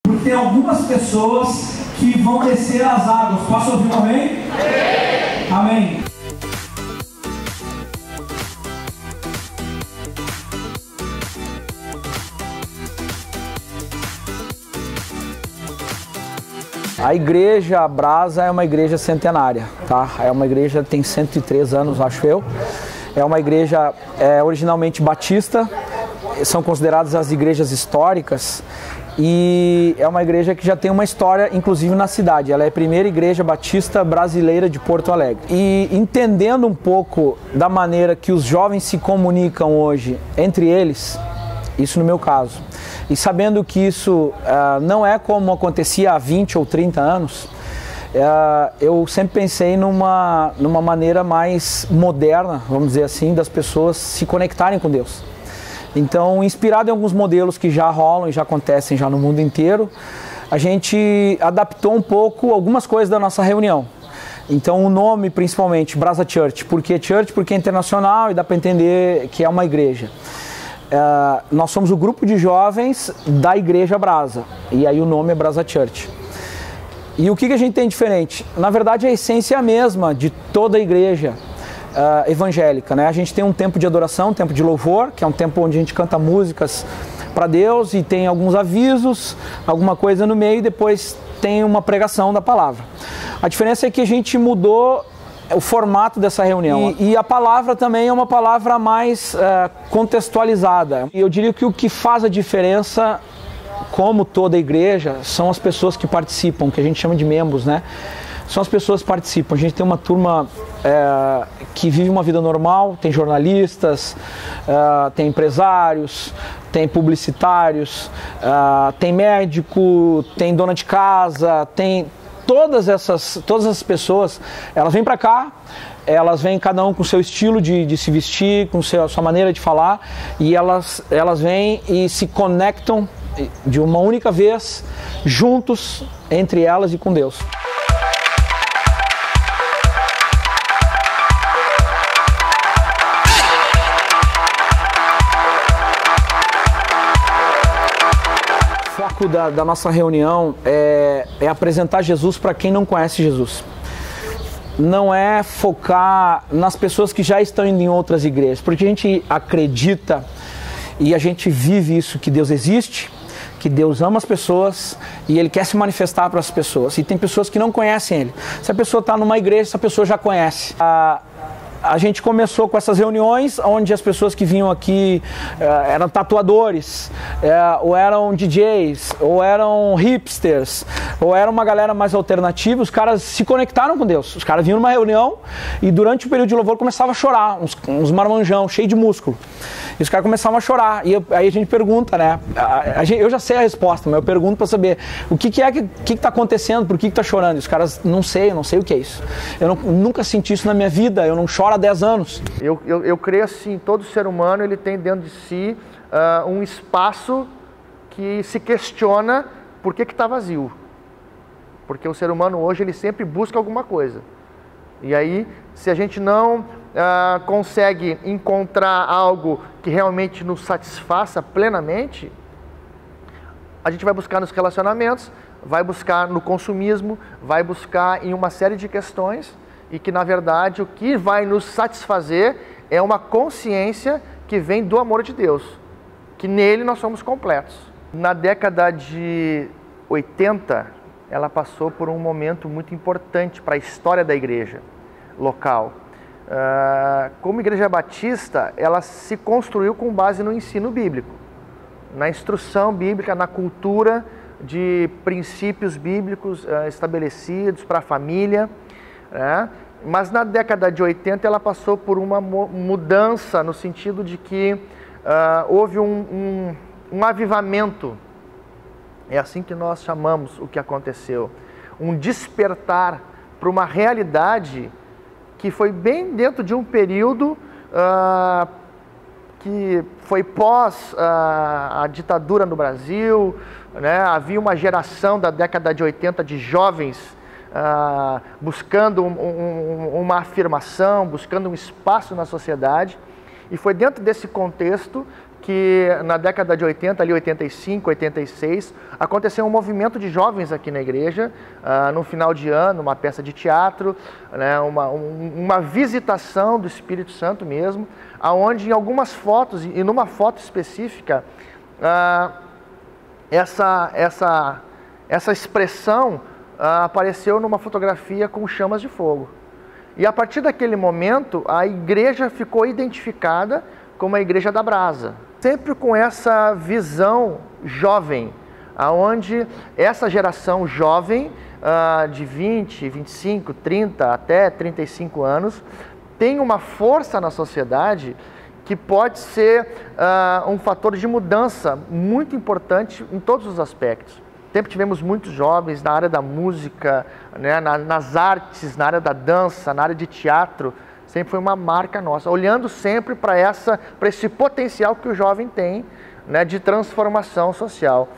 porque tem algumas pessoas que vão descer as águas. Posso ouvir um amém? Amém. A igreja Brasa é uma igreja centenária, tá? É uma igreja que tem 103 anos, acho eu. É uma igreja originalmente batista, são consideradas as igrejas históricas, e é uma igreja que já tem uma história, inclusive na cidade. Ela é a primeira igreja batista brasileira de Porto Alegre. E entendendo um pouco da maneira que os jovens se comunicam hoje entre eles, isso no meu caso, e sabendo que isso não é como acontecia há 20 ou 30 anos, eu sempre pensei numa maneira mais moderna, vamos dizer assim, das pessoas se conectarem com Deus. Então, inspirado em alguns modelos que já rolam e já acontecem já no mundo inteiro, a gente adaptou um pouco algumas coisas da nossa reunião. Então, o nome principalmente, Brasa Church. Por que Church? Porque é internacional e dá para entender que é uma igreja. Nós somos o grupo de jovens da Igreja Brasa, e aí o nome é Brasa Church. E o que a gente tem diferente? Na verdade, a essência é a mesma de toda a igreja evangélica, né? A gente tem um tempo de adoração, um tempo de louvor, que é um tempo onde a gente canta músicas para Deus e tem alguns avisos, alguma coisa no meio, e depois tem uma pregação da palavra. A diferença é que a gente mudou o formato dessa reunião. E a palavra também é uma palavra mais contextualizada. E eu diria que o que faz a diferença, como toda a igreja, são as pessoas que participam, que a gente chama de membros, né? São as pessoas que participam. A gente tem uma turma que vive uma vida normal, tem jornalistas, tem empresários, tem publicitários, tem médico, tem dona de casa, tem... Todas essas pessoas, elas vêm para cá, elas vêm cada um com o seu estilo de se vestir, com a sua maneira de falar, e elas vêm e se conectam de uma única vez, juntos, entre elas e com Deus. O foco da nossa reunião é apresentar Jesus para quem não conhece Jesus. Não é focar nas pessoas que já estão indo em outras igrejas, porque a gente acredita e a gente vive isso, que Deus existe, que Deus ama as pessoas e Ele quer se manifestar para as pessoas. E tem pessoas que não conhecem Ele. Se a pessoa está numa igreja, essa pessoa já conhece. A gente começou com essas reuniões onde as pessoas que vinham aqui eram tatuadores, ou eram DJs, ou eram hipsters, ou era uma galera mais alternativa. Os caras se conectaram com Deus. Os caras vinham numa reunião e durante o período de louvor começavam a chorar, uns marmanjão, cheio de músculo. E os caras começavam a chorar. E aí a gente pergunta, né? Eu já sei a resposta, mas eu pergunto para saber o que está acontecendo, por que está chorando. E os caras, não sei o que é isso. Eu nunca senti isso na minha vida, eu não choro há 10 anos. Eu creio assim, todo ser humano ele tem dentro de si um espaço que se questiona por que está vazio. Porque o ser humano hoje ele sempre busca alguma coisa. E aí, se a gente não consegue encontrar algo que realmente nos satisfaça plenamente, a gente vai buscar nos relacionamentos, vai buscar no consumismo, vai buscar em uma série de questões, e que na verdade o que vai nos satisfazer é uma consciência que vem do amor de Deus, que nele nós somos completos. Na década de 80, ela passou por um momento muito importante para a história da igreja local. Como igreja batista, ela se construiu com base no ensino bíblico, na instrução bíblica, na cultura de princípios bíblicos estabelecidos para a família, né? Mas na década de 80 ela passou por uma mudança no sentido de que houve um avivamento, é assim que nós chamamos o que aconteceu, um despertar para uma realidade que foi bem dentro de um período que foi pós a ditadura no Brasil, né? Havia uma geração da década de 80 de jovens buscando uma afirmação, buscando um espaço na sociedade, e foi dentro desse contexto que na década de 80, ali 85, 86, aconteceu um movimento de jovens aqui na igreja, no final de ano, uma peça de teatro, né, uma visitação do Espírito Santo mesmo, aonde em algumas fotos, e numa foto específica, essa expressão apareceu numa fotografia com chamas de fogo. E a partir daquele momento, a igreja ficou identificada como a Igreja da Brasa. Sempre com essa visão jovem, aonde essa geração jovem, de 20, 25, 30 até 35 anos, tem uma força na sociedade que pode ser um fator de mudança muito importante em todos os aspectos. Sempre tivemos muitos jovens na área da música, né, nas artes, na área da dança, na área de teatro. Sempre foi uma marca nossa, olhando sempre para esse potencial que o jovem tem, né, de transformação social.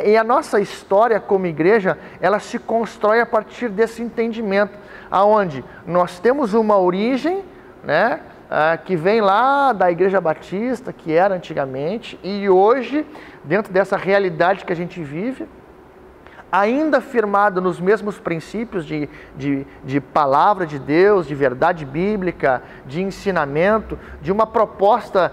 E a nossa história como igreja, ela se constrói a partir desse entendimento, aonde nós temos uma origem, né, que vem lá da Igreja Batista, que era antigamente, e hoje, dentro dessa realidade que a gente vive, ainda firmado nos mesmos princípios de palavra de Deus, de verdade bíblica, de ensinamento, de uma proposta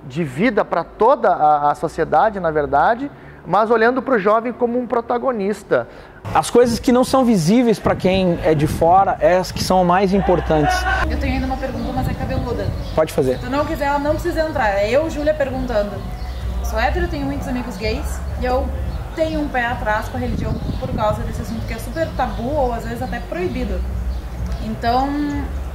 de vida para toda a sociedade, na verdade, mas olhando para o jovem como um protagonista. As coisas que não são visíveis para quem é de fora, é as que são mais importantes. Eu tenho ainda uma pergunta, mas é cabeluda. Pode fazer. Se tu não quiser, ela não precisa entrar. É eu, Júlia, perguntando. Sou hétero, tenho muitos amigos gays, e eu tenho um pé atrás com a religião por causa desse assunto que é super tabu ou às vezes até proibido. Então,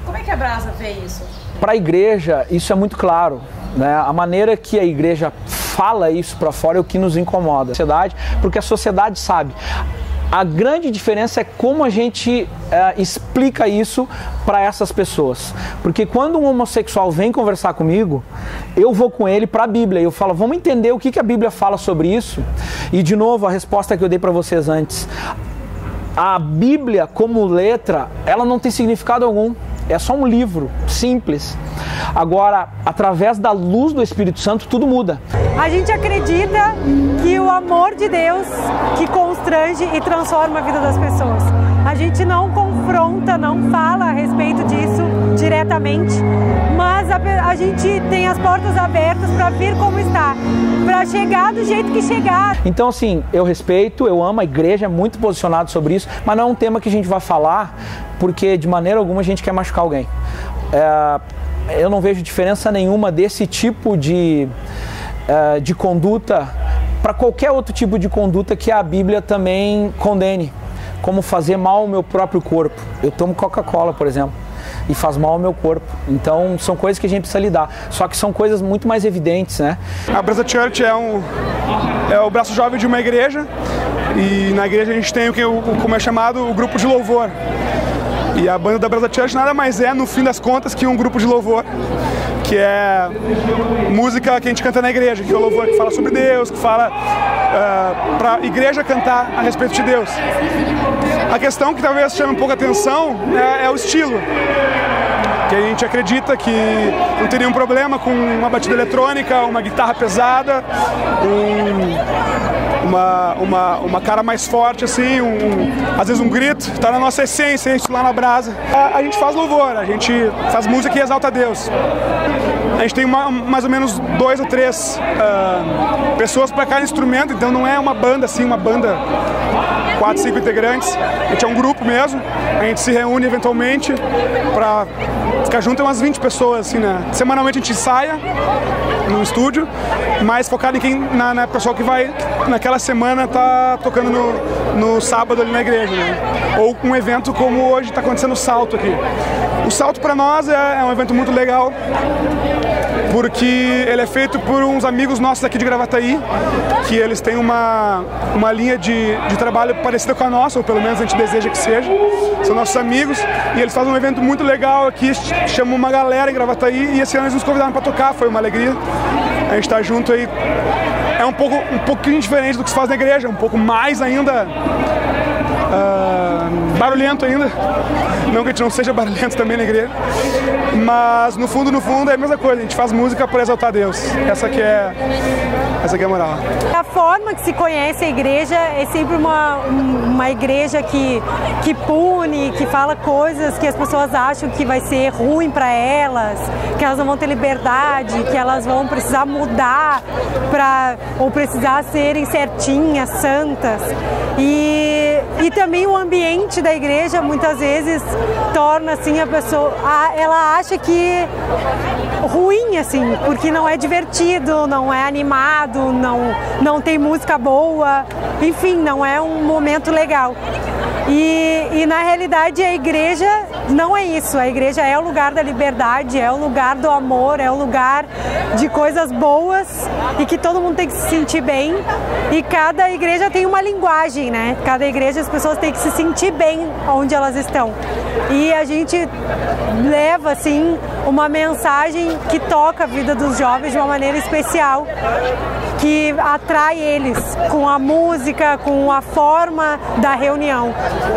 como é que a Brasa vê isso? Para a igreja, isso é muito claro, né? A maneira que a igreja fala isso para fora é o que nos incomoda. Porque a sociedade sabe. A grande diferença é como a gente explica isso para essas pessoas. Porque quando um homossexual vem conversar comigo, eu vou com ele para a Bíblia. Eu falo, vamos entender o que a Bíblia fala sobre isso. E de novo, a resposta que eu dei para vocês antes. A Bíblia, como letra, ela não tem significado algum. É só um livro simples. Agora, através da luz do Espírito Santo, tudo muda. A gente acredita que o amor de Deus que constrange e transforma a vida das pessoas. A gente não confronta, não fala a respeito disso diretamente, mas a gente tem as portas abertas para vir como está, para chegar do jeito que chegar. Então, assim, eu respeito, eu amo, a igreja é muito posicionada sobre isso, mas não é um tema que a gente vai falar porque de maneira alguma a gente quer machucar alguém. Eu não vejo diferença nenhuma desse tipo de conduta para qualquer outro tipo de conduta que a Bíblia também condene, como fazer mal ao meu próprio corpo. Eu tomo Coca-Cola, por exemplo, e faz mal ao meu corpo. Então são coisas que a gente precisa lidar, só que são coisas muito mais evidentes, né? A Brasa Church é o braço jovem de uma igreja, e na igreja a gente tem como é chamado o grupo de louvor. E a banda da Brasa Church nada mais é, no fim das contas, que um grupo de louvor, que é música que a gente canta na igreja, que é o louvor que fala sobre Deus, que fala para a igreja cantar a respeito de Deus. A questão que talvez chame um pouco a atenção é o estilo, que a gente acredita que não tem nenhum problema com uma batida eletrônica, uma guitarra pesada, uma cara mais forte, assim, às vezes um grito. Está na nossa essência, isso lá na Brasa. A gente faz louvor, a gente faz música que exalta a Deus. A gente tem mais ou menos 2 ou 3 pessoas para cada instrumento, então não é uma banda assim, uma banda 4, 5 integrantes. A gente é um grupo mesmo, a gente se reúne eventualmente para ficar junto, umas 20 pessoas, assim, né? Semanalmente a gente ensaia no estúdio, mas focado em na pessoa que vai naquela semana tá tocando no sábado ali na igreja, né? Ou um evento como hoje está acontecendo o Salto aqui. O Salto para nós é um evento muito legal, porque ele é feito por uns amigos nossos aqui de Gravataí, que eles têm uma linha de trabalho parecida com a nossa, ou pelo menos a gente deseja que seja. São nossos amigos, e eles fazem um evento muito legal aqui, chamam uma galera em Gravataí, e esse ano eles nos convidaram para tocar, foi uma alegria. A gente tá junto aí, é um pouquinho diferente do que se faz na igreja, um pouco mais ainda barulhento ainda. Não que a gente não seja barulhento também na igreja. Mas no fundo é a mesma coisa. A gente faz música para exaltar Deus. Essa que é a moral. A forma que se conhece a igreja é sempre uma igreja que pune, que fala coisas que as pessoas acham que vai ser ruim para elas, que elas não vão ter liberdade, que elas vão precisar mudar ou precisar serem certinhas, santas. E também o ambiente da igreja muitas vezes torna assim a pessoa, ela acha que ruim assim, porque não é divertido, não é animado, não tem música boa, enfim, não é um momento legal. E na realidade a igreja não é isso, a igreja é o lugar da liberdade, é o lugar do amor, é o lugar de coisas boas e que todo mundo tem que se sentir bem, e cada igreja tem uma linguagem, né? Cada igreja as pessoas têm que se sentir bem onde elas estão, e a gente leva assim uma mensagem que toca a vida dos jovens de uma maneira especial, que atrai eles com a música, com a forma da reunião.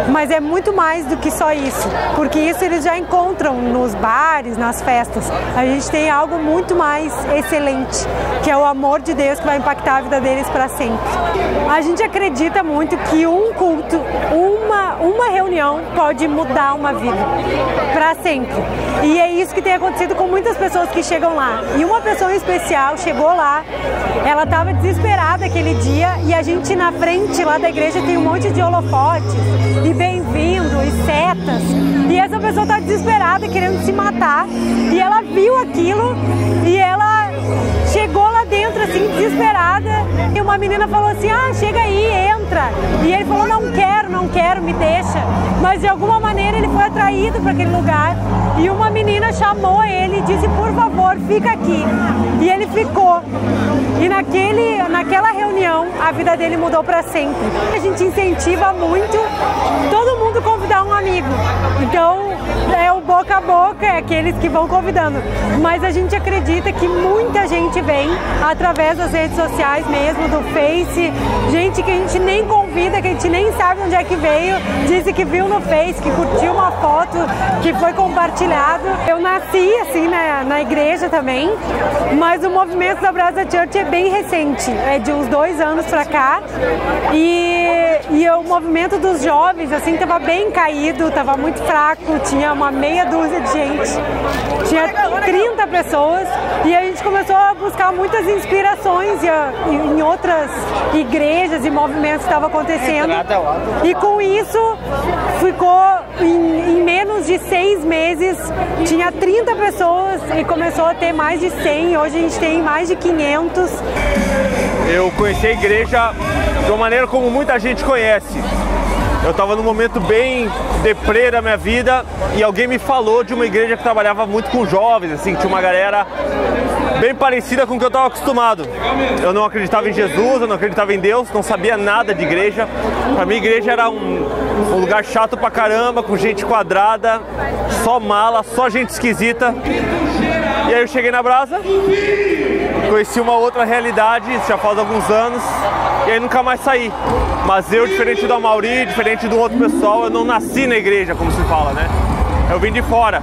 Mas é muito mais do que só isso, porque isso eles já encontram nos bares, nas festas. A gente tem algo muito mais excelente, que é o amor de Deus, que vai impactar a vida deles para sempre. A gente acredita muito que um culto, uma reunião pode mudar uma vida para sempre. E é isso que tem acontecido com muitas pessoas que chegam lá. E uma pessoa em especial chegou lá, ela estava desesperada aquele dia, e a gente na frente lá da igreja tem um monte de holofotes e bem-vindo e setas, e essa pessoa está desesperada, querendo se matar, e ela viu aquilo e ela chegou lá dentro assim, desesperada, e uma menina falou assim: ah, chega aí, entra, e ele falou: não quero, me deixa. Mas de alguma maneira ele foi atraído para aquele lugar, e uma menina chamou ele e disse: por favor, fica aqui, e ele ficou. E naquela reunião a vida dele mudou para sempre. A gente incentiva muito todo mundo convidar um amigo, então é o boca a boca, é aqueles que vão convidando, mas a gente acredita que muita gente vem através das redes sociais mesmo, do Face, gente que a gente nem convida, que a gente nem sabe onde é que veio, disse que viu no Face, que curtiu uma foto, que foi compartilhado. Eu nasci assim na igreja também, mas o movimento da Brasa Church é bem recente, é de uns 2 anos pra cá, e o movimento dos jovens assim estava bem caído, estava muito fraco, tinha uma meia dúzia de gente, tinha 30 pessoas, e a gente começou a buscar muitas inspirações em outras igrejas e movimentos que estavam acontecendo, e com isso ficou em menos de 6 meses, tinha 30 pessoas e começou a ter mais de 100, hoje a gente tem mais de 500. Eu conheci a igreja de uma maneira como muita gente conhece. Eu estava num momento bem deprê da minha vida e alguém me falou de uma igreja que trabalhava muito com jovens, assim, que tinha uma galera bem parecida com o que eu estava acostumado. Eu não acreditava em Jesus, eu não acreditava em Deus, não sabia nada de igreja. Para mim, a igreja era um lugar chato pra caramba, com gente quadrada, só mala, só gente esquisita. E aí eu cheguei na Brasa, conheci uma outra realidade, já faz alguns anos, e aí nunca mais saí. Mas eu, diferente do Amauri, diferente do outro pessoal, eu não nasci na igreja, como se fala, né? Eu vim de fora.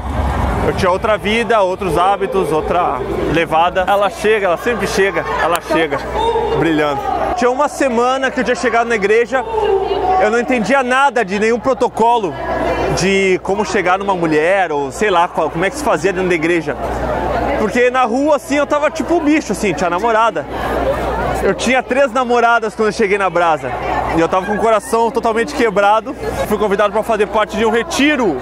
Eu tinha outra vida, outros hábitos, outra levada. Ela chega, ela sempre chega, ela chega, brilhando. Tinha uma semana que eu tinha chegado na igreja, eu não entendia nada de nenhum protocolo de como chegar numa mulher, ou sei lá, como é que se fazia dentro da igreja. Porque na rua, assim, eu tava tipo um bicho, assim, tinha namorada. Eu tinha 3 namoradas quando eu cheguei na Brasa. E eu tava com o coração totalmente quebrado. Fui convidado para fazer parte de um retiro.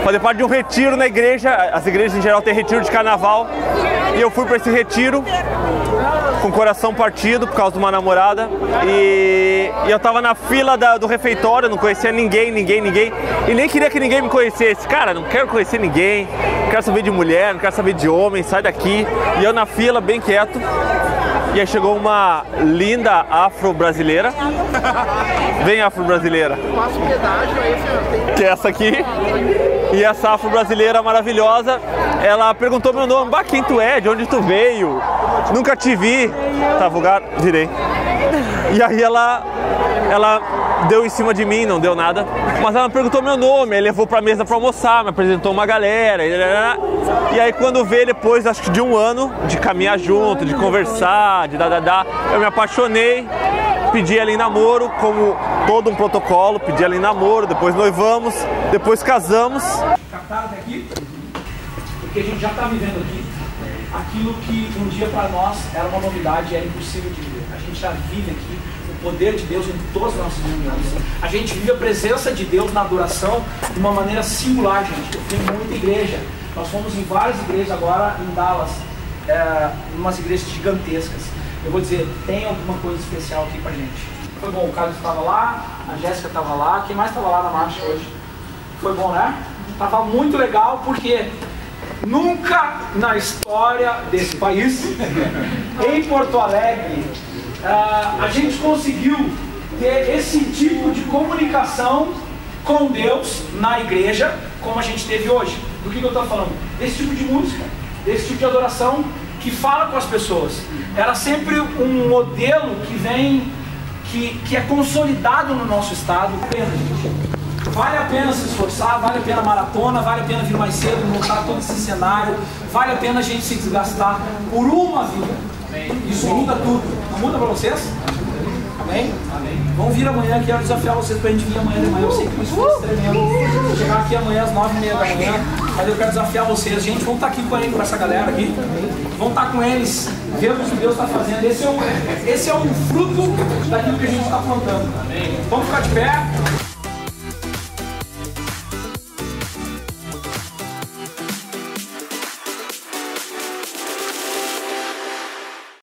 Fazer parte de um retiro na igreja. As igrejas em geral têm retiro de carnaval. E eu fui para esse retiro com o coração partido por causa de uma namorada. E eu tava na fila do refeitório, não conhecia ninguém. E nem queria que ninguém me conhecesse. Cara, não quero conhecer ninguém. Não quero saber de mulher, não quero saber de homem, sai daqui. E eu na fila, bem quieto. E aí chegou uma linda afro-brasileira. Vem, afro-brasileira. Que é essa aqui. E essa afro-brasileira maravilhosa, ela perguntou meu nome. Bah, quem tu é? De onde tu veio? Nunca te vi. Tá vulgar? Virei. E aí ela deu em cima de mim, não deu nada, mas ela perguntou meu nome, aí levou pra mesa pra almoçar, me apresentou uma galera, e aí quando vê depois, acho que de um ano, de caminhar junto, de conversar, eu me apaixonei, pedi ela em namoro, como todo um protocolo, pedi ela em namoro, depois noivamos, depois casamos. Captaram até aqui? Porque a gente já está vivendo aqui aquilo que um dia para nós era uma novidade e era impossível de viver. A gente já vive aqui o poder de Deus em todas as nossas reuniões. A gente vive a presença de Deus na adoração de uma maneira singular, gente. Eu fui em muita igreja. Nós fomos em várias igrejas agora em Dallas, umas igrejas gigantescas. Eu vou dizer, tem alguma coisa especial aqui pra gente. Foi bom, o Carlos estava lá, a Jéssica estava lá, quem mais estava lá na marcha hoje? Foi bom, né? Tava muito legal, porque nunca na história desse país, em Porto Alegre, a gente conseguiu ter esse tipo de comunicação com Deus na igreja, como a gente teve hoje. Do que eu estou falando? Desse tipo de música, desse tipo de adoração que fala com as pessoas. Era sempre um modelo que vem, que é consolidado no nosso estado. Vale a pena se esforçar, vale a pena a maratona, vale a pena vir mais cedo, montar todo esse cenário, vale a pena a gente se desgastar por uma vida. Isso muda tudo. Não muda para vocês? Amém? Amém. Vamos vir amanhã, quero desafiar vocês para a gente vir amanhã de manhã. Eu sei que isso foi tremendo. Vou chegar aqui amanhã às 9h30 da manhã, mas eu quero desafiar vocês. Gente, vamos estar aqui com essa galera aqui. Vamos estar com eles, vendo o que Deus está fazendo. Esse é um fruto daquilo que a gente está plantando. Vamos ficar de pé.